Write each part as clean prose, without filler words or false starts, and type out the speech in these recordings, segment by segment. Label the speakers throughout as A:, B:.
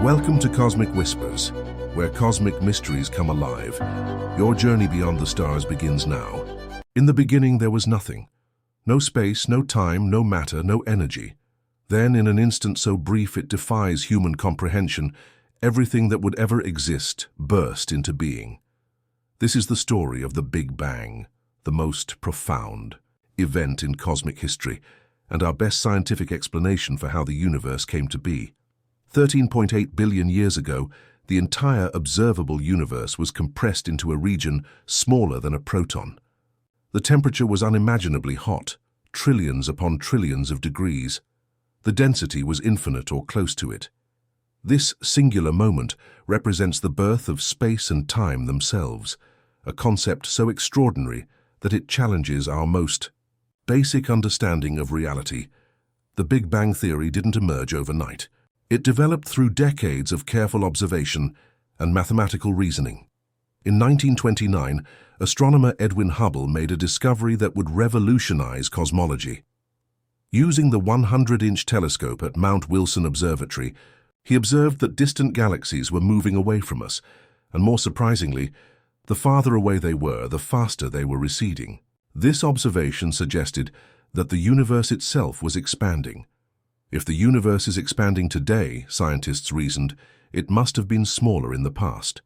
A: Welcome to Cosmic Whispers, where cosmic mysteries come alive. Your journey beyond the stars begins now. In the beginning there was nothing. No space, no time, no matter, no energy. Then, in an instant so brief it defies human comprehension, everything that would ever exist burst into being. This is the story of the Big Bang, the most profound event in cosmic history, and our best scientific explanation for how the universe came to be. 13.8 billion years ago, the entire observable universe was compressed into a region smaller than a proton. The temperature was unimaginably hot, trillions upon trillions of degrees. The density was infinite or close to it. This singular moment represents the birth of space and time themselves, a concept so extraordinary that it challenges our most basic understanding of reality. The Big Bang theory didn't emerge overnight. It developed through decades of careful observation and mathematical reasoning. In 1929, astronomer Edwin Hubble made a discovery that would revolutionize cosmology. Using the 100-inch telescope at Mount Wilson Observatory, he observed that distant galaxies were moving away from us, and more surprisingly, the farther away they were, the faster they were receding. This observation suggested that the universe itself was expanding. If the universe is expanding today, scientists reasoned, it must have been smaller in the past.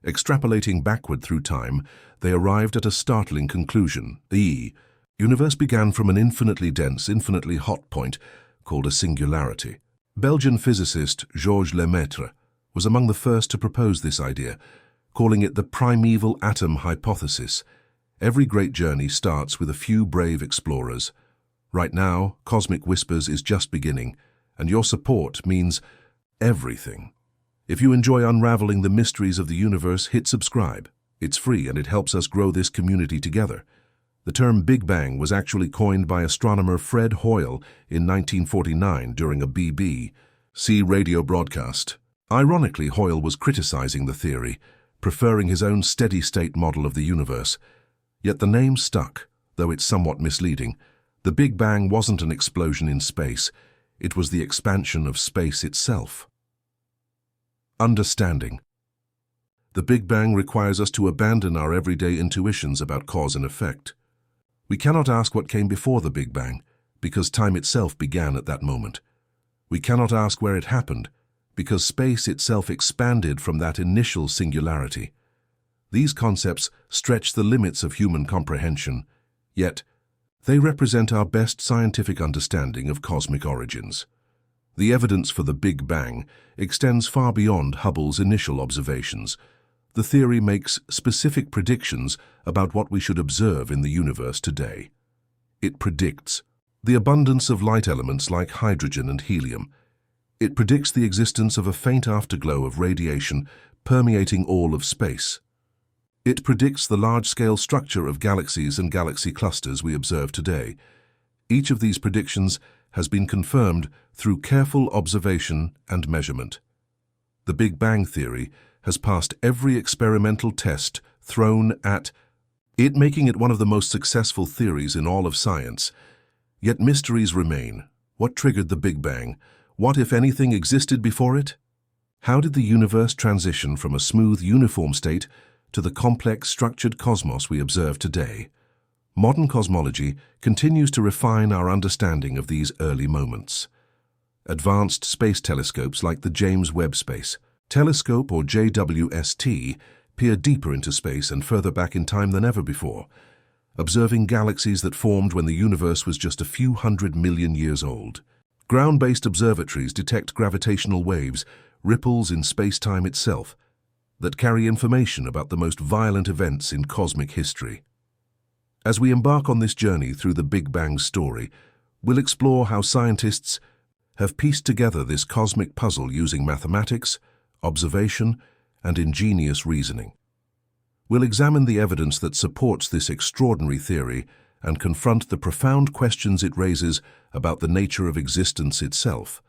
A: Extrapolating backward through time, they arrived at a startling conclusion. The universe began from an infinitely dense, infinitely hot point called a singularity. Belgian physicist Georges Lemaitre was among the first to propose this idea, calling it the primeval atom hypothesis. Every great journey starts with a few brave explorers. Right now, Cosmic Whispers is just beginning, and your support means everything. If you enjoy unraveling the mysteries of the universe, hit subscribe. It's free and it helps us grow this community together. The term Big Bang was actually coined by astronomer Fred Hoyle in 1949 during a BBC radio broadcast. Ironically, Hoyle was criticizing the theory, preferring his own steady-state model of the universe. Yet the name stuck, though it's somewhat misleading. The Big Bang wasn't an explosion in space, it was the expansion of space itself. Understanding. The Big Bang requires us to abandon our everyday intuitions about cause and effect. We cannot ask what came before the Big Bang, because time itself began at that moment. We cannot ask where it happened, because space itself expanded from that initial singularity. These concepts stretch the limits of human comprehension, yet they represent our best scientific understanding of cosmic origins. The evidence for the Big Bang extends far beyond Hubble's initial observations. The theory makes specific predictions about what we should observe in the universe today. It predicts the abundance of light elements like hydrogen and helium. It predicts the existence of a faint afterglow of radiation permeating all of space. It predicts the large-scale structure of galaxies and galaxy clusters we observe today. Each of these predictions has been confirmed through careful observation and measurement. The Big Bang theory has passed every experimental test thrown at it, making it one of the most successful theories in all of science. Yet mysteries remain. What triggered the Big Bang? What, if anything, existed before it? How did the universe transition from a smooth, uniform state to the complex, structured cosmos we observe today? Modern cosmology continues to refine our understanding of these early moments. Advanced space telescopes like the James Webb Space Telescope, or JWST, peer deeper into space and further back in time than ever before, observing galaxies that formed when the universe was just a few 100 million years old. Ground-based observatories detect gravitational waves, ripples in space-time itself, that carry information about the most violent events in cosmic history. As we embark on this journey through the Big Bang story, we'll explore how scientists have pieced together this cosmic puzzle using mathematics, observation, and ingenious reasoning. We'll examine the evidence that supports this extraordinary theory and confront the profound questions it raises about the nature of existence itself.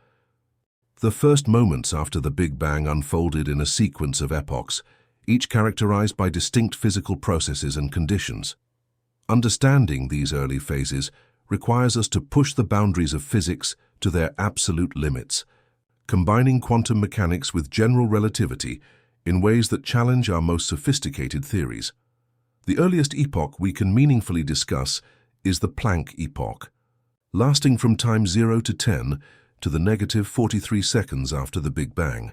A: The first moments after the Big Bang unfolded in a sequence of epochs, each characterized by distinct physical processes and conditions. Understanding these early phases requires us to push the boundaries of physics to their absolute limits. combining quantum mechanics with general relativity in ways that challenge our most sophisticated theories. The earliest epoch we can meaningfully discuss is the Planck epoch, lasting from time 0 to 10 to the negative 43 seconds after the Big Bang.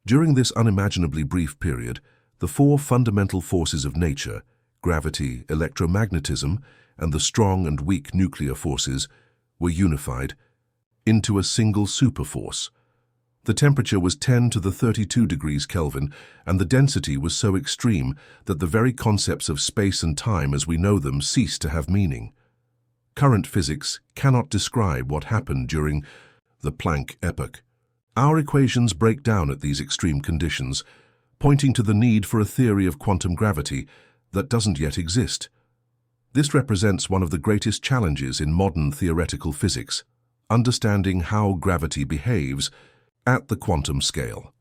A: During this unimaginably brief period, the four fundamental forces of nature, gravity, electromagnetism, and the strong and weak nuclear forces, were unified into a single superforce. The temperature was 10 to the 32 degrees Kelvin, and the density was so extreme that the very concepts of space and time as we know them ceased to have meaning. Current physics cannot describe what happened during the Planck epoch. Our equations break down at these extreme conditions, pointing to the need for a theory of quantum gravity that doesn't yet exist. This represents one of the greatest challenges in modern theoretical physics, understanding how gravity behaves at the quantum scale.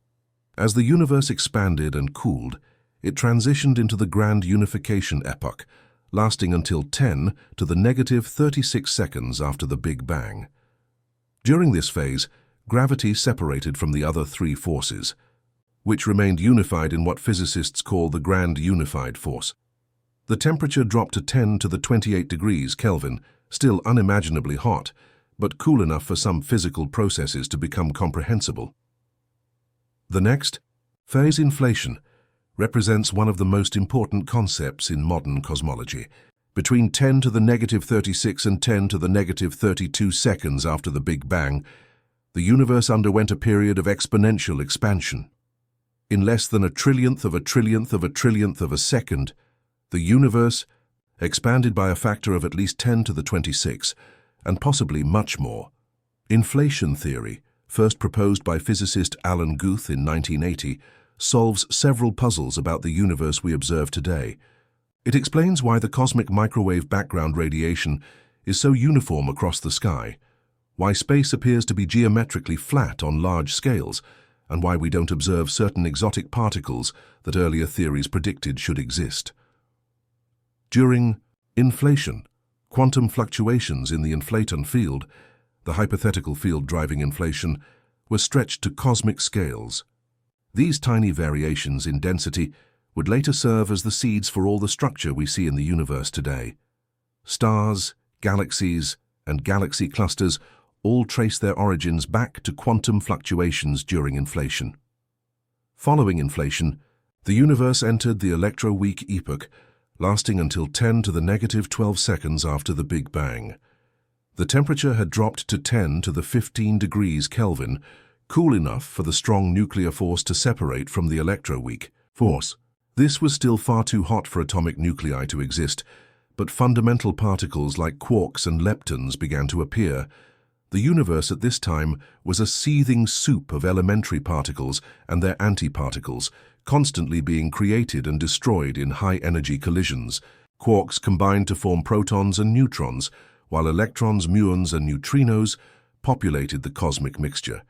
A: As the universe expanded and cooled, it transitioned into the grand unification epoch, lasting until 10 to the negative 36 seconds after the Big Bang. During this phase, gravity separated from the other three forces, which remained unified in what physicists call the grand unified force. The temperature dropped to 10 to the 28 degrees Kelvin, still unimaginably hot, but cool enough for some physical processes to become comprehensible. The next phase, inflation, represents one of the most important concepts in modern cosmology. Between 10 to the negative 36 and 10 to the negative 32 seconds after the Big Bang, the universe underwent a period of exponential expansion. In less than a trillionth of a trillionth of a trillionth of a second, the universe expanded by a factor of at least 10 to the 26, and possibly much more. Inflation theory, first proposed by physicist Alan Guth in 1980, solves several puzzles about the universe we observe today. It explains why the cosmic microwave background radiation is so uniform across the sky, why space appears to be geometrically flat on large scales, and why we don't observe certain exotic particles that earlier theories predicted should exist. During inflation, quantum fluctuations in the inflaton field, the hypothetical field driving inflation, were stretched to cosmic scales. These tiny variations in density would later serve as the seeds for all the structure we see in the universe today. Stars, galaxies, and galaxy clusters all trace their origins back to quantum fluctuations during inflation. Following inflation, the universe entered the electroweak epoch, lasting until 10 to the negative 12 seconds after the Big Bang. The temperature had dropped to 10 to the 15 degrees Kelvin, cool enough for the strong nuclear force to separate from the electroweak force. This was still far too hot for atomic nuclei to exist, but fundamental particles like quarks and leptons began to appear. The universe at this time was a seething soup of elementary particles and their antiparticles, constantly being created and destroyed in high-energy collisions. Quarks combined to form protons and neutrons, while electrons, muons, and neutrinos populated the cosmic mixture.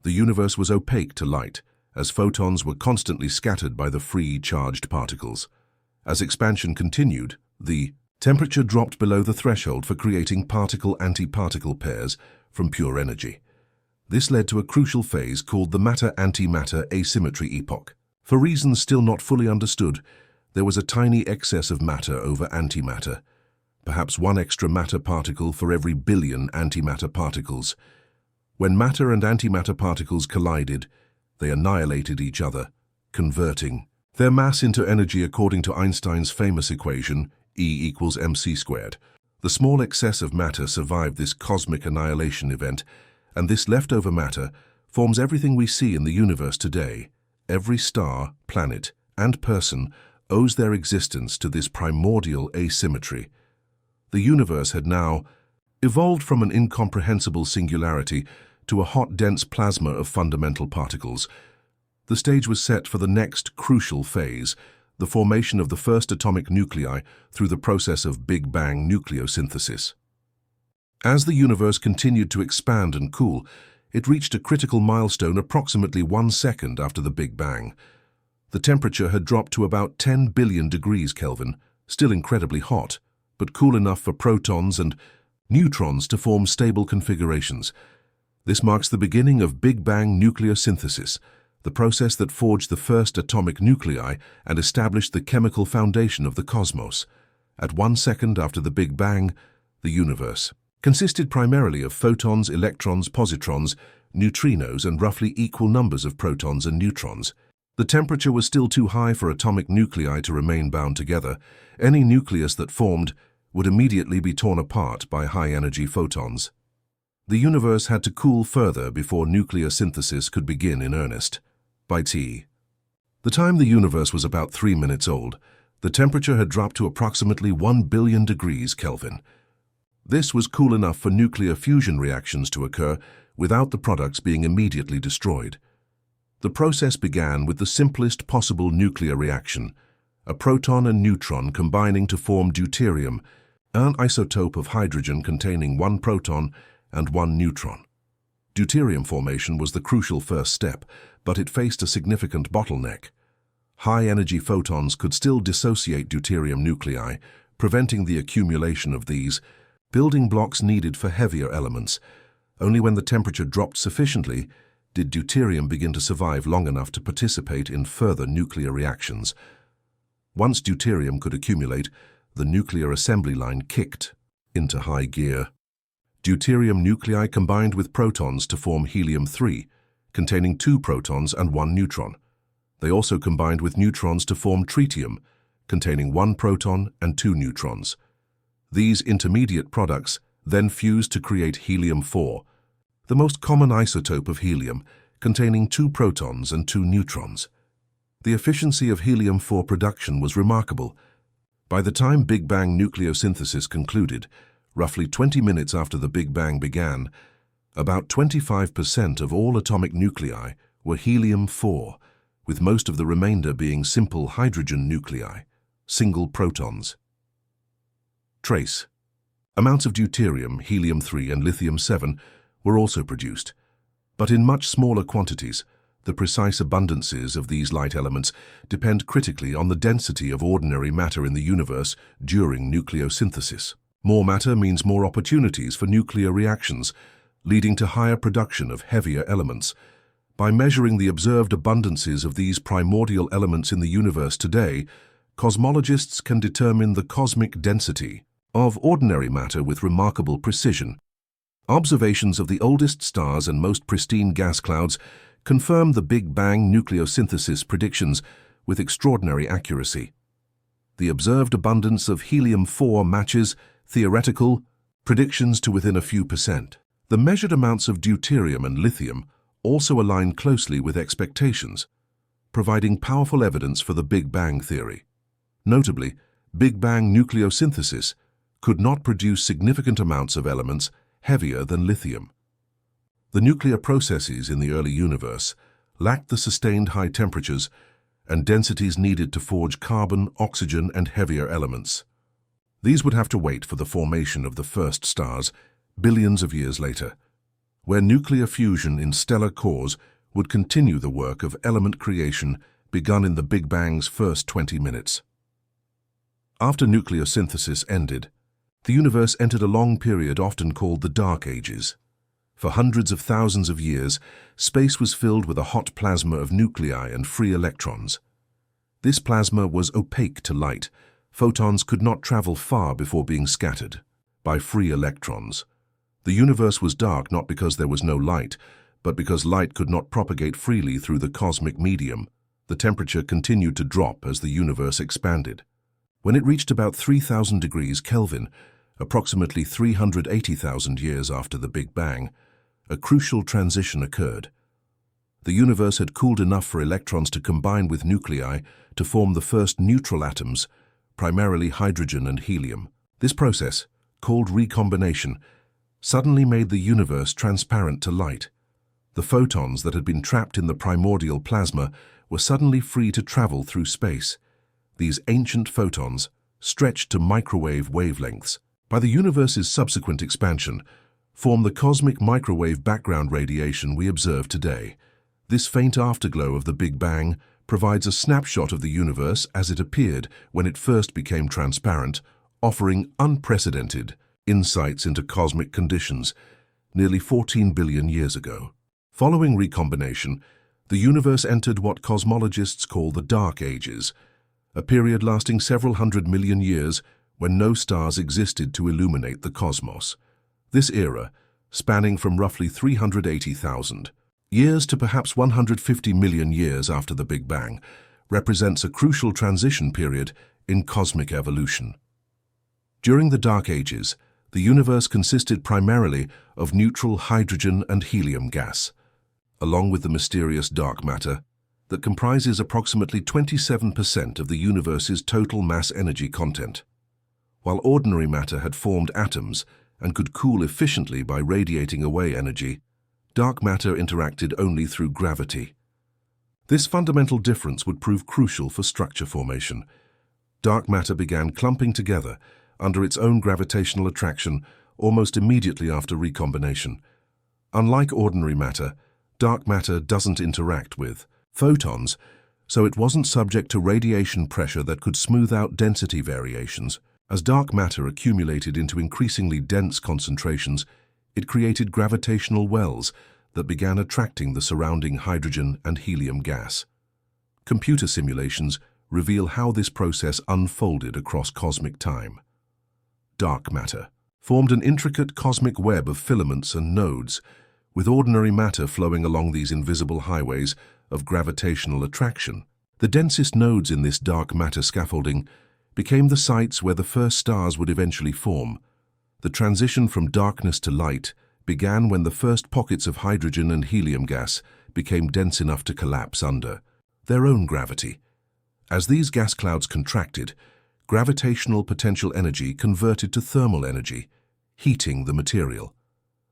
A: The universe was opaque to light, as photons were constantly scattered by the free charged particles. As expansion continued, the temperature dropped below the threshold for creating particle-antiparticle pairs from pure energy. This led to a crucial phase called the matter-antimatter asymmetry epoch. For reasons still not fully understood, there was a tiny excess of matter over antimatter, perhaps one extra matter particle for every billion antimatter particles. When matter and antimatter particles collided, they annihilated each other, converting their mass into energy according to Einstein's famous equation, E equals mc squared. The small excess of matter survived this cosmic annihilation event, and this leftover matter forms everything we see in the universe today. Every star, planet, and person owes their existence to this primordial asymmetry. The universe had now evolved from an incomprehensible singularity to a hot, dense plasma of fundamental particles. The stage was set for the next crucial phase, the formation of the first atomic nuclei through the process of Big Bang nucleosynthesis. As the universe continued to expand and cool, it reached a critical milestone approximately 1 second after the Big Bang. The temperature had dropped to about 10 billion degrees Kelvin, still incredibly hot, but cool enough for protons and neutrons to form stable configurations. This marks the beginning of Big Bang nucleosynthesis, the process that forged the first atomic nuclei and established the chemical foundation of the cosmos. At 1 second after the Big Bang, the universe consisted primarily of photons, electrons, positrons, neutrinos, and roughly equal numbers of protons and neutrons. The temperature was still too high for atomic nuclei to remain bound together. Any nucleus that formed would immediately be torn apart by high-energy photons. The universe had to cool further before nuclear synthesis could begin in earnest. By the time the universe was about 3 minutes old, the temperature had dropped to approximately 1 billion degrees Kelvin. This was cool enough for nuclear fusion reactions to occur without the products being immediately destroyed. The process began with the simplest possible nuclear reaction, a proton and neutron combining to form deuterium, an isotope of hydrogen containing 1 proton and 1 neutron. Deuterium formation was the crucial first step, but it faced a significant bottleneck. High-energy photons could still dissociate deuterium nuclei, preventing the accumulation of these building blocks needed for heavier elements. Only when the temperature dropped sufficiently did deuterium begin to survive long enough to participate in further nuclear reactions. Once deuterium could accumulate, the nuclear assembly line kicked into high gear. Deuterium nuclei combined with protons to form helium-3, containing 2 protons and 1 neutron. They also combined with neutrons to form tritium, containing 1 proton and 2 neutrons. These intermediate products then fused to create helium-4, the most common isotope of helium, containing 2 protons and 2 neutrons. The efficiency of helium-4 production was remarkable. By the time Big Bang nucleosynthesis concluded, roughly 20 minutes after the Big Bang began, about 25% of all atomic nuclei were helium-4, with most of the remainder being simple hydrogen nuclei, single protons. Trace amounts of deuterium, helium-3, and lithium-7 were also produced, but in much smaller quantities. The precise abundances of these light elements depend critically on the density of ordinary matter in the universe during nucleosynthesis. More matter means more opportunities for nuclear reactions, leading to higher production of heavier elements. By measuring the observed abundances of these primordial elements in the universe today, cosmologists can determine the cosmic density of ordinary matter with remarkable precision. Observations of the oldest stars and most pristine gas clouds confirm the Big Bang nucleosynthesis predictions with extraordinary accuracy. The observed abundance of helium-4 matches theoretical predictions to within a few percent. The measured amounts of deuterium and lithium also align closely with expectations, providing powerful evidence for the Big Bang theory. Notably, Big Bang nucleosynthesis could not produce significant amounts of elements heavier than lithium. The nuclear processes in the early universe lacked the sustained high temperatures and densities needed to forge carbon, oxygen, and heavier elements. These would have to wait for the formation of the first stars billions of years later, where nuclear fusion in stellar cores would continue the work of element creation begun in the Big Bang's first 20 minutes. After nucleosynthesis ended, the universe entered a long period often called the Dark Ages. For hundreds of thousands of years, space was filled with a hot plasma of nuclei and free electrons. This plasma was opaque to light. Photons could not travel far before being scattered by free electrons. The universe was dark not because there was no light, but because light could not propagate freely through the cosmic medium. The temperature continued to drop as the universe expanded. When it reached about 3,000 degrees Kelvin, approximately 380,000 years after the Big Bang, a crucial transition occurred. The universe had cooled enough for electrons to combine with nuclei to form the first neutral atoms, primarily hydrogen and helium. This process, called recombination, suddenly made the universe transparent to light. The photons that had been trapped in the primordial plasma were suddenly free to travel through space. These ancient photons stretched to microwave wavelengths. By the universe's subsequent expansion, form the cosmic microwave background radiation we observe today. This faint afterglow of the Big Bang provides a snapshot of the universe as it appeared when it first became transparent, offering unprecedented insights into cosmic conditions. nearly 14 billion years ago. Following recombination, the universe entered what cosmologists call the Dark Ages, a period lasting several hundred million years when no stars existed to illuminate the cosmos. This era, spanning from roughly 380,000 years to perhaps 150 million years after the Big Bang, represents a crucial transition period in cosmic evolution. During the Dark Ages, the universe consisted primarily of neutral hydrogen and helium gas, along with the mysterious dark matter that comprises approximately 27% of the universe's total mass-energy content. While ordinary matter had formed atoms and could cool efficiently by radiating away energy, dark matter interacted only through gravity. This fundamental difference would prove crucial for structure formation. Dark matter began clumping together under its own gravitational attraction almost immediately after recombination. Unlike ordinary matter, dark matter doesn't interact with photons, so it wasn't subject to radiation pressure that could smooth out density variations. As dark matter accumulated into increasingly dense concentrations, it created gravitational wells that began attracting the surrounding hydrogen and helium gas. Computer simulations reveal how this process unfolded across cosmic time. Dark matter formed an intricate cosmic web of filaments and nodes, with ordinary matter flowing along these invisible highways of gravitational attraction. The densest nodes in this dark matter scaffolding became the sites where the first stars would eventually form. The transition from darkness to light began when the first pockets of hydrogen and helium gas became dense enough to collapse under their own gravity. As these gas clouds contracted, gravitational potential energy converted to thermal energy, heating the material.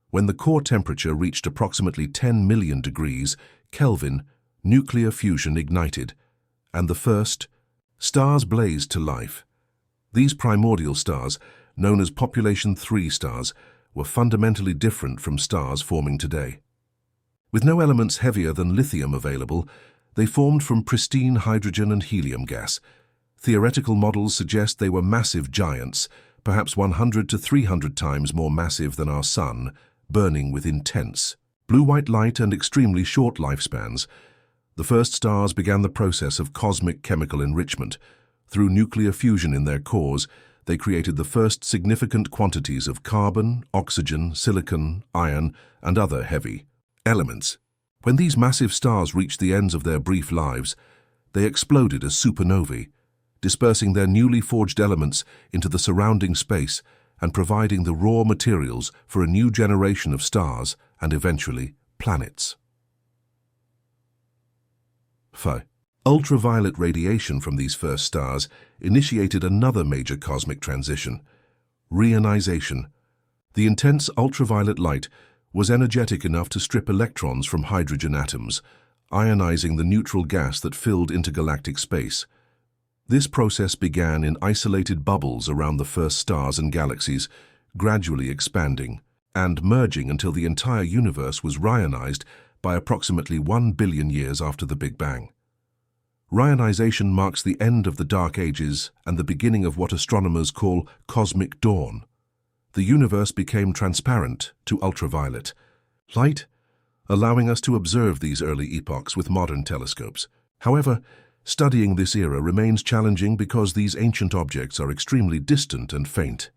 A: When the core temperature reached approximately 10 million degrees Kelvin, nuclear fusion ignited, and the first stars blazed to life. These primordial stars, known as population 3 stars, were fundamentally different from stars forming today. With no elements heavier than lithium available, they formed from pristine hydrogen and helium gas. Theoretical models suggest they were massive giants, perhaps 100 to 300 times more massive than our Sun, burning with intense blue-white light and extremely short lifespans. The first stars began the process of cosmic chemical enrichment. Through nuclear fusion in their cores, they created the first significant quantities of carbon, oxygen, silicon, iron, and other heavy elements. When these massive stars reached the ends of their brief lives, they exploded as supernovae, dispersing their newly forged elements into the surrounding space and providing the raw materials for a new generation of stars and eventually planets. Ultraviolet radiation from these first stars initiated another major cosmic transition: reionization. The intense ultraviolet light was energetic enough to strip electrons from hydrogen atoms, ionizing the neutral gas that filled intergalactic space. This process began in isolated bubbles around the first stars and galaxies, gradually expanding and merging until the entire universe was reionized by approximately 1 billion years after the Big Bang. Reionization marks the end of the Dark Ages and the beginning of what astronomers call cosmic dawn. The universe became transparent to ultraviolet light, allowing us to observe these early epochs with modern telescopes. However, studying this era remains challenging because these ancient objects are extremely distant and faint.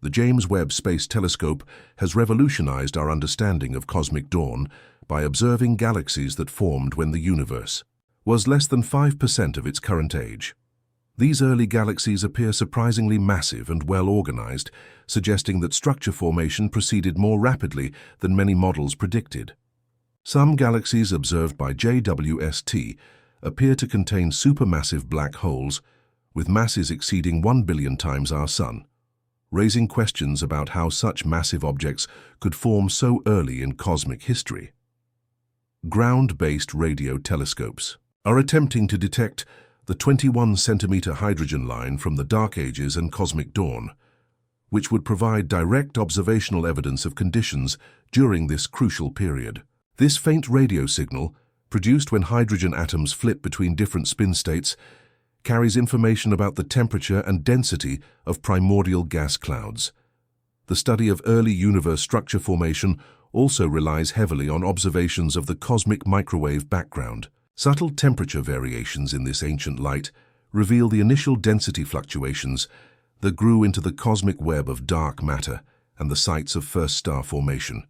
A: The James Webb Space Telescope has revolutionized our understanding of cosmic dawn by observing galaxies that formed when the universe was less than 5% of its current age. These early galaxies appear surprisingly massive and well-organized, suggesting that structure formation proceeded more rapidly than many models predicted. Some galaxies observed by JWST appear to contain supermassive black holes, with masses exceeding 1 billion times our Sun, raising questions about how such massive objects could form so early in cosmic history. Ground-based radio telescopes are attempting to detect the 21-centimeter hydrogen line from the Dark Ages and cosmic dawn, which would provide direct observational evidence of conditions during this crucial period. This faint radio signal, produced when hydrogen atoms flip between different spin states, carries information about the temperature and density of primordial gas clouds. The study of early universe structure formation also relies heavily on observations of the cosmic microwave background. Subtle temperature variations in this ancient light reveal the initial density fluctuations that grew into the cosmic web of dark matter and the sites of first star formation.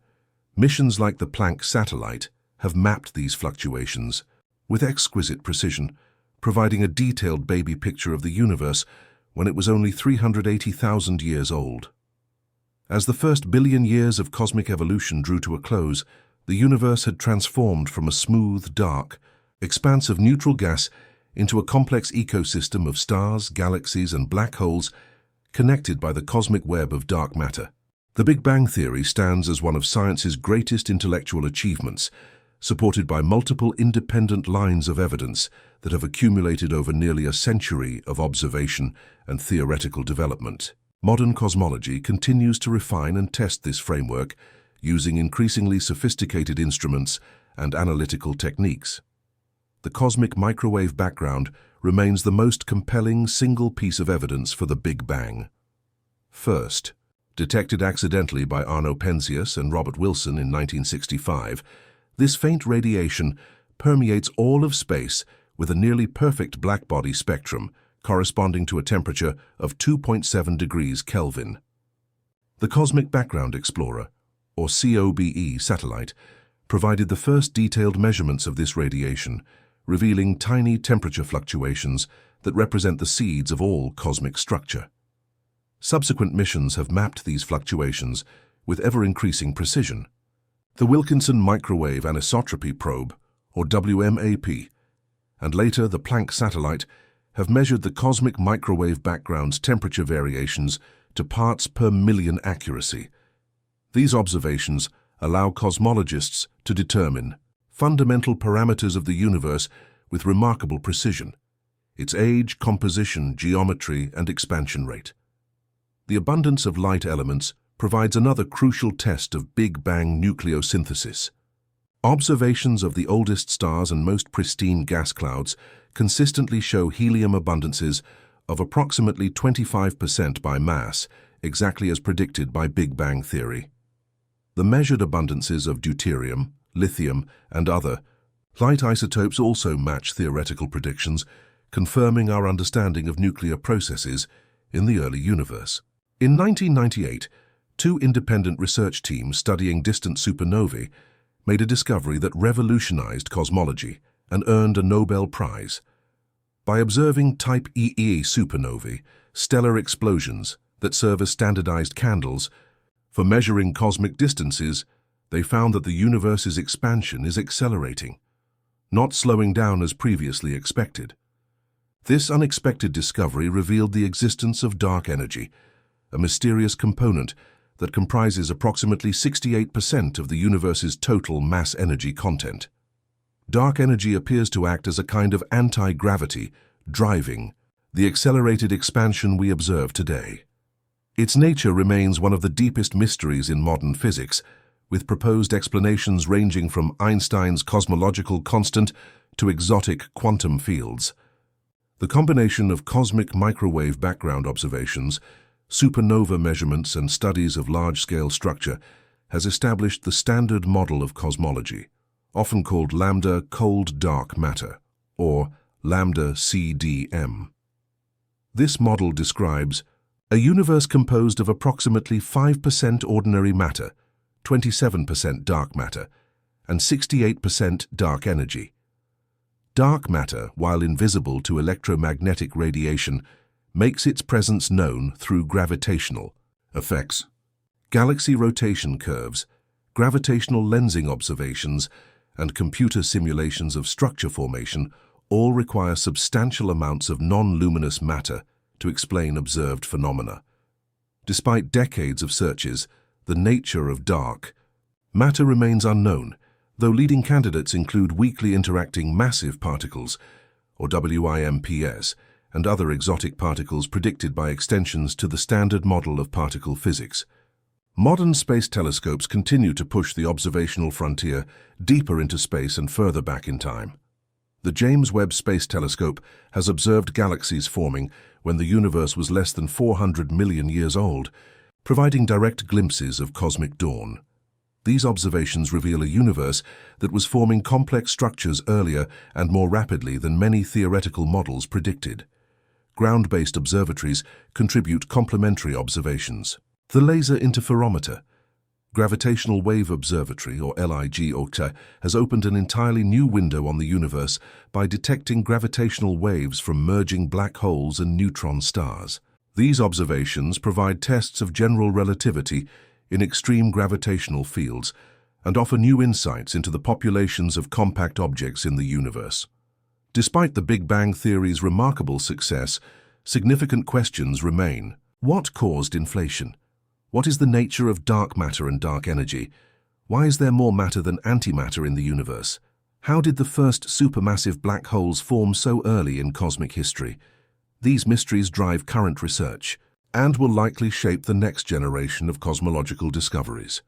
A: Missions like the Planck satellite have mapped these fluctuations with exquisite precision, providing a detailed baby picture of the universe when it was only 380,000 years old. As the first billion years of cosmic evolution drew to a close, the universe had transformed from a smooth, dark expanse of neutral gas into a complex ecosystem of stars, galaxies, and black holes connected by the cosmic web of dark matter. The Big Bang Theory stands as one of science's greatest intellectual achievements, supported by multiple independent lines of evidence that have accumulated over nearly a century of observation and theoretical development. Modern cosmology continues to refine and test this framework using increasingly sophisticated instruments and analytical techniques. The cosmic microwave background remains the most compelling single piece of evidence for the Big Bang. First, detected accidentally by Arno Penzias and Robert Wilson in 1965, this faint radiation permeates all of space with a nearly perfect blackbody spectrum corresponding to a temperature of 2.7 degrees Kelvin. The Cosmic Background Explorer, or COBE satellite, provided the first detailed measurements of this radiation, revealing tiny temperature fluctuations that represent the seeds of all cosmic structure. Subsequent missions have mapped these fluctuations with ever-increasing precision. The Wilkinson Microwave Anisotropy Probe, or WMAP, and later the Planck satellite, have measured the cosmic microwave background's temperature variations to parts per million accuracy. These observations allow cosmologists to determine fundamental parameters of the universe with remarkable precision: its age, composition, geometry, and expansion rate. The abundance of light elements provides another crucial test of Big Bang nucleosynthesis. Observations of the oldest stars and most pristine gas clouds consistently show helium abundances of approximately 25% by mass, exactly as predicted by Big Bang theory. The measured abundances of deuterium, lithium, and other light isotopes also match theoretical predictions, confirming our understanding of nuclear processes in the early universe. In 1998, two independent research teams studying distant supernovae made a discovery that revolutionized cosmology and earned a Nobel Prize. By observing Type Ia supernovae, stellar explosions that serve as standardized candles for measuring cosmic distances, they found that the universe's expansion is accelerating, not slowing down as previously expected. This unexpected discovery revealed the existence of dark energy, a mysterious component that comprises approximately 68% of the universe's total mass energy content. Dark energy appears to act as a kind of anti-gravity, driving the accelerated expansion we observe today. Its nature remains one of the deepest mysteries in modern physics, with proposed explanations ranging from Einstein's cosmological constant to exotic quantum fields. The combination of cosmic microwave background observations, supernova measurements, and studies of large-scale structure has established the standard model of cosmology, often called lambda cold dark matter, or lambda CDM. This model describes a universe composed of approximately 5% ordinary matter, 27% dark matter, and 68% dark energy. Dark matter, while invisible to electromagnetic radiation, makes its presence known through gravitational effects. Galaxy rotation curves, gravitational lensing observations, and computer simulations of structure formation all require substantial amounts of non-luminous matter to explain observed phenomena. Despite decades of searches, the nature of dark matter remains unknown, though leading candidates include weakly interacting massive particles, or WIMPs, and other exotic particles predicted by extensions to the standard model of particle physics. Modern space telescopes continue to push the observational frontier deeper into space and further back in time. The James Webb Space Telescope has observed galaxies forming when the universe was less than 400 million years old, providing direct glimpses of cosmic dawn. These observations reveal a universe that was forming complex structures earlier and more rapidly than many theoretical models predicted. Ground-based observatories contribute complementary observations. The Laser Interferometer, Gravitational Wave Observatory, or LIGOTA, has opened an entirely new window on the universe by detecting gravitational waves from merging black holes and neutron stars. These observations provide tests of general relativity in extreme gravitational fields and offer new insights into the populations of compact objects in the universe. Despite the Big Bang Theory's remarkable success, significant questions remain. What caused inflation? What is the nature of dark matter and dark energy? Why is there more matter than antimatter in the universe? How did the first supermassive black holes form so early in cosmic history? These mysteries drive current research and will likely shape the next generation of cosmological discoveries.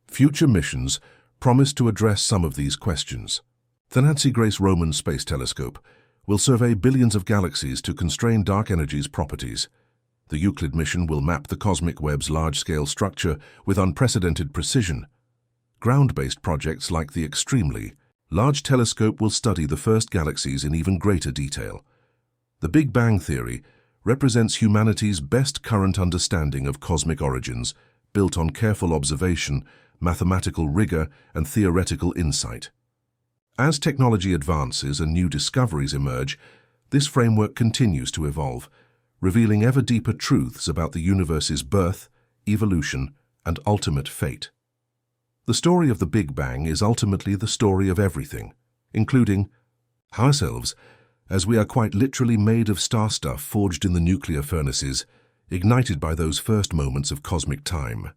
A: Future missions promise to address some of these questions. The Nancy Grace Roman Space Telescope will survey billions of galaxies to constrain dark energy's properties. The Euclid mission will map the cosmic web's large-scale structure with unprecedented precision. Ground-based projects like the Extremely Large Telescope will study the first galaxies in even greater detail. The Big Bang Theory represents humanity's best current understanding of cosmic origins, built on careful observation, mathematical rigor, and theoretical insight. As technology advances and new discoveries emerge, this framework continues to evolve, revealing ever deeper truths about the universe's birth, evolution, and ultimate fate. The story of the Big Bang is ultimately the story of everything, including ourselves, as we are quite literally made of star stuff forged in the nuclear furnaces, ignited by those first moments of cosmic time.